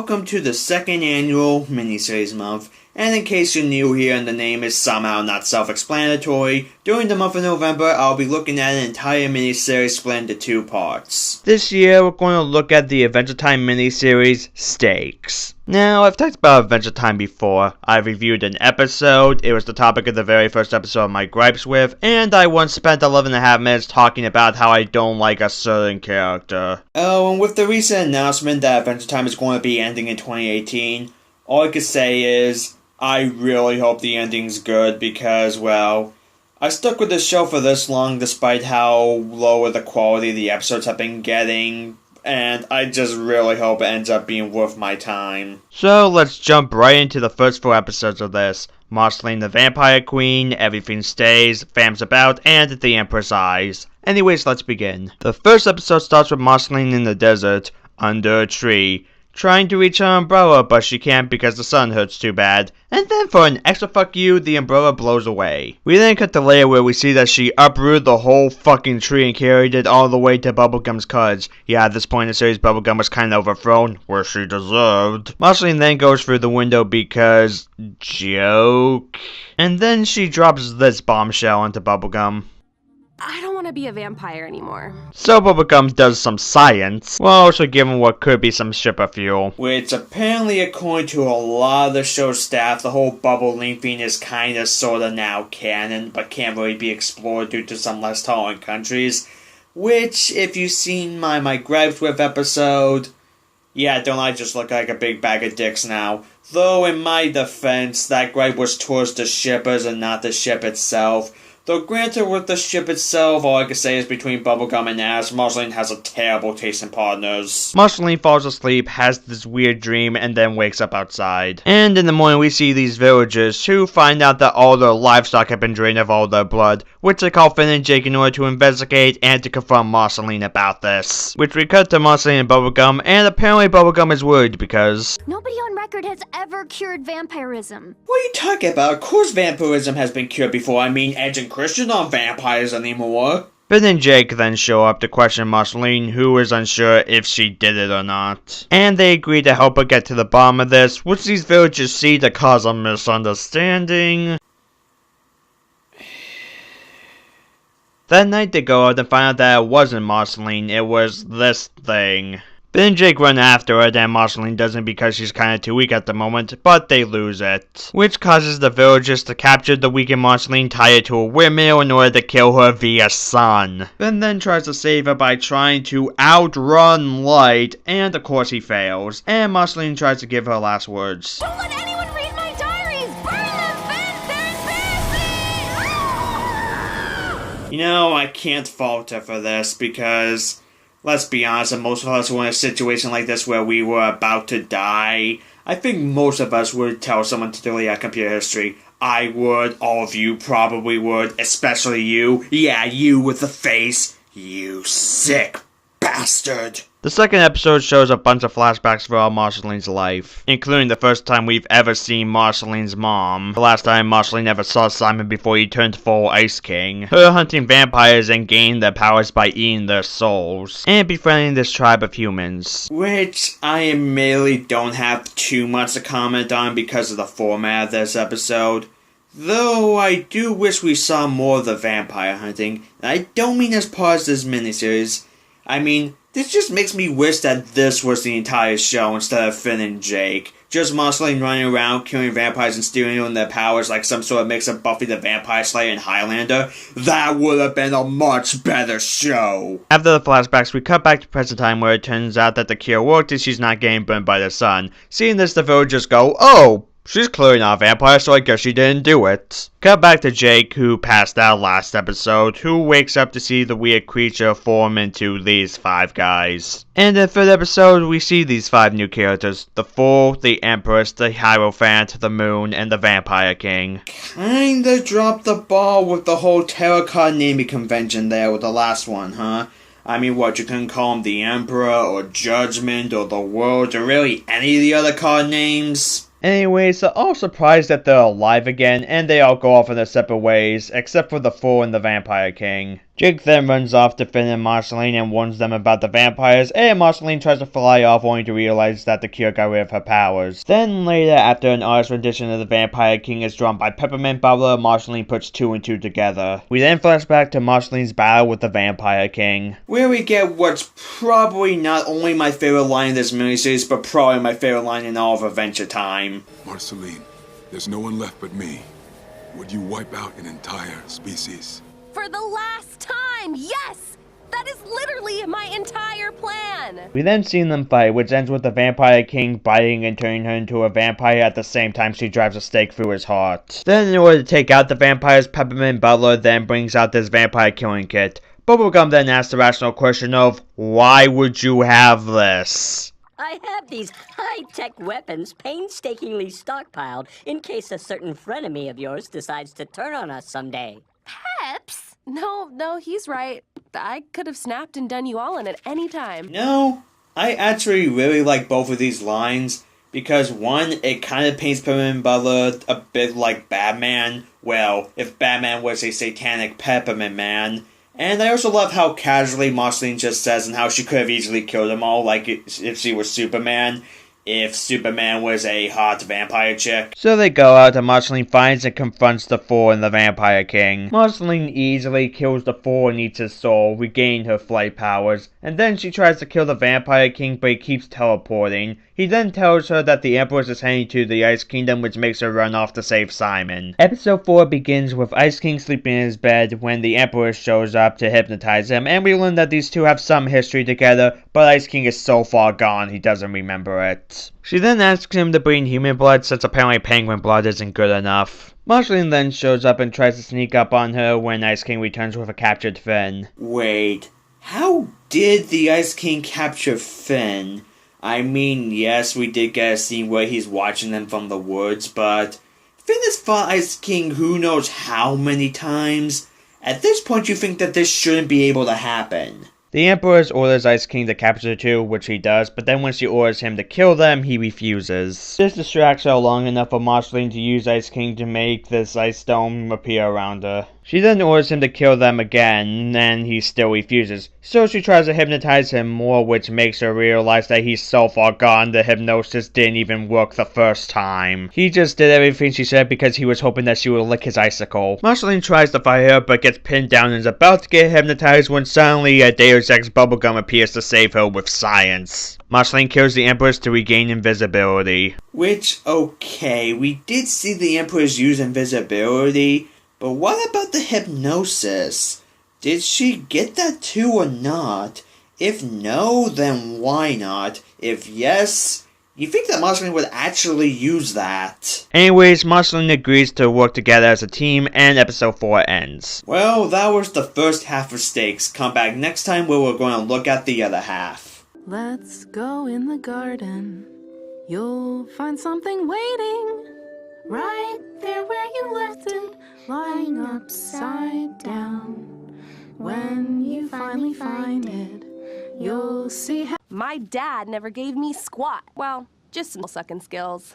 welcome to the second annual miniseries month. And in case you're new here and the name is somehow not self-explanatory, during the month of November, I'll be looking at an entire miniseries split into two parts. This year, we're going to look at the Adventure Time miniseries, Stakes. Now, I've talked about Adventure Time before. I've reviewed an episode, it was the topic of the very first episode of my gripes with, and I once spent 11.5 minutes talking about how I don't like a certain character. Oh, and with the recent announcement that Adventure Time is going to be ending in 2018, all I can say is, I really hope the ending's good because, well, I stuck with this show for this long despite how lower the quality the episodes have been getting, and I just really hope it ends up being worth my time. So let's jump right into the first 4 episodes of this. Marceline the Vampire Queen, Everything Stays, Fam's About, and The Emperor's Eyes. Anyways, let's begin. The first episode starts with Marceline in the desert, under a tree, trying to reach her umbrella, but she can't because the sun hurts too bad. And then for an extra fuck you, the umbrella blows away. We then cut to later where we see that she uprooted the whole fucking tree and carried it all the way to Bubblegum's cottage. Yeah, at this point in the series, Bubblegum was kinda overthrown, where she deserved. Marceline then goes through the window because... joke? And then she drops this bombshell onto Bubblegum. I don't want to be a vampire anymore. So Bubblegum does some science, while also giving what could be some stripper fuel. Which apparently, according to a lot of the show's staff, the whole bubble link thing is kinda sorta now canon, but can't really be explored due to some less tolerant countries. Which, if you've seen my gripes with episode, yeah, don't I just look like a big bag of dicks now? Though in my defense, that gripe was towards the shippers and not the ship itself. Though granted with the ship itself, all I can say is between Bubblegum and Ash, Marceline has a terrible taste in partners. Marceline falls asleep, has this weird dream, and then wakes up outside. And in the morning we see these villagers who find out that all their livestock have been drained of all their blood, which they call Finn and Jake in order to investigate and to confront Marceline about this. Which we cut to Marceline and Bubblegum, and apparently Bubblegum is worried because... nobody on record has ever cured vampirism. What are you talking about? Of course vampirism has been cured before. I mean, Edge and Christian aren't vampires anymore. Finn and Jake then show up to question Marceline, who is unsure if she did it or not. And they agree to help her get to the bottom of this, which these villagers see to cause a misunderstanding. That night they go out and find out that it wasn't Marceline, it was this thing. Finn and Jake run after her, then Marceline doesn't because she's kinda too weak at the moment, but they lose it. Which causes the villagers to capture the weakened Marceline, tie her to a windmill in order to kill her via sun. Finn then tries to save her by trying to outrun light, and of course he fails. And Marceline tries to give her last words. Don't let anyone read my diaries! Burn them, Finn! They're embarrassing! You know, I can't fault her for this because... let's be honest, and most of us were in a situation like this where we were about to die. I think most of us would tell someone to delete our computer history. I would, all of you probably would, especially you. Yeah, you with the face. You sick bastard. The second episode shows a bunch of flashbacks throughout Marceline's life, including the first time we've ever seen Marceline's mom, the last time Marceline ever saw Simon before he turned full Ice King, her hunting vampires and gaining their powers by eating their souls, and befriending this tribe of humans. Which I admittedly don't have too much to comment on because of the format of this episode. Though I do wish we saw more of the vampire hunting, and I don't mean as part of this miniseries. I mean, this just makes me wish that this was the entire show instead of Finn and Jake. Just Marceline running around, killing vampires and stealing their powers like some sort of mix of Buffy the Vampire Slayer and Highlander. That would have been a much better show. After the flashbacks, we cut back to present time where it turns out that the cure worked and she's not getting burned by the sun. Seeing this, the villagers go, oh! She's clearly not a vampire, so I guess she didn't do it. Cut back to Jake, who passed out last episode, who wakes up to see the weird creature form into these 5 guys. And in the third episode, we see these 5 new characters. The Fool, the Empress, the Hierophant, the Moon, and the Vampire King. Kinda dropped the ball with the whole tarot card naming convention there with the last one, huh? I mean, what, you couldn't call him the Emperor, or Judgment, or the World, or really any of the other card names? Anyways, they're all surprised that they're alive again, and they all go off in their separate ways, except for the Fool and the Vampire King. Jake then runs off to Finn and Marceline and warns them about the vampires, and Marceline tries to fly off only to realize that the cure got rid of her powers. Then later, after an artist rendition of the Vampire King is drawn by Peppermint Butler, Marceline puts 2 and 2 together. We then flash back to Marceline's battle with the Vampire King, where we get what's probably not only my favorite line in this miniseries, but probably my favorite line in all of Adventure Time. Marceline, there's no one left but me. Would you wipe out an entire species? For the last time, yes! That is literally my entire plan! We then see them fight, which ends with the Vampire King biting and turning her into a vampire at the same time she drives a stake through his heart. Then in order to take out the vampires, Peppermint Butler then brings out this vampire killing kit. Bubblegum then asks the rational question of, why would you have this? I have these high-tech weapons painstakingly stockpiled in case a certain frenemy of yours decides to turn on us someday. Peps? No, he's right. I could have snapped and done you all in at any time. No, I actually really like both of these lines, because one, it kind of paints Peppermint Butler a bit like Batman. Well, if Batman was a satanic Peppermint Man. And I also love how casually Marceline just says and how she could have easily killed them all, like if she was Superman. If Superman was a hot vampire chick. So they go out and Marceline finds and confronts the Four and the Vampire King. Marceline easily kills the Four and eats his soul, regaining her flight powers. And then she tries to kill the Vampire King, but he keeps teleporting. He then tells her that the Empress is heading to the Ice Kingdom, which makes her run off to save Simon. Episode 4 begins with Ice King sleeping in his bed when the Empress shows up to hypnotize him, and we learn that these two have some history together, but Ice King is so far gone he doesn't remember it. She then asks him to bring human blood since apparently penguin blood isn't good enough. Marceline then shows up and tries to sneak up on her when Ice King returns with a captured Finn. Wait, how did the Ice King capture Finn? I mean, yes, we did get a scene where he's watching them from the woods, but Finn has fought Ice King who knows how many times? At this point, you think that this shouldn't be able to happen. The Empress orders Ice King to capture the two, which he does, but then when she orders him to kill them, he refuses. This distracts her long enough for Marceline to use Ice King to make this ice dome appear around her. She then orders him to kill them again, and he still refuses. So she tries to hypnotize him more, which makes her realize that he's so far gone the hypnosis didn't even work the first time. He just did everything she said because he was hoping that she would lick his icicle. Marceline tries to fight her, but gets pinned down and is about to get hypnotized when suddenly a Deus Ex Bubblegum appears to save her with science. Marceline kills the Empress to regain invisibility. Which, okay, we did see the Empress use invisibility, but what about the hypnosis? Did she get that too or not? If no, then why not? If yes, you think that Marceline would actually use that? Anyways, Marceline agrees to work together as a team, and episode 4 ends. Well, that was the first half of Stakes. Come back next time where we're going to look at the other half. Let's go in the garden. You'll find something waiting right there where you left it, lying upside down. When you finally find it, you'll see how... My dad never gave me squat. Well, just some sucking skills.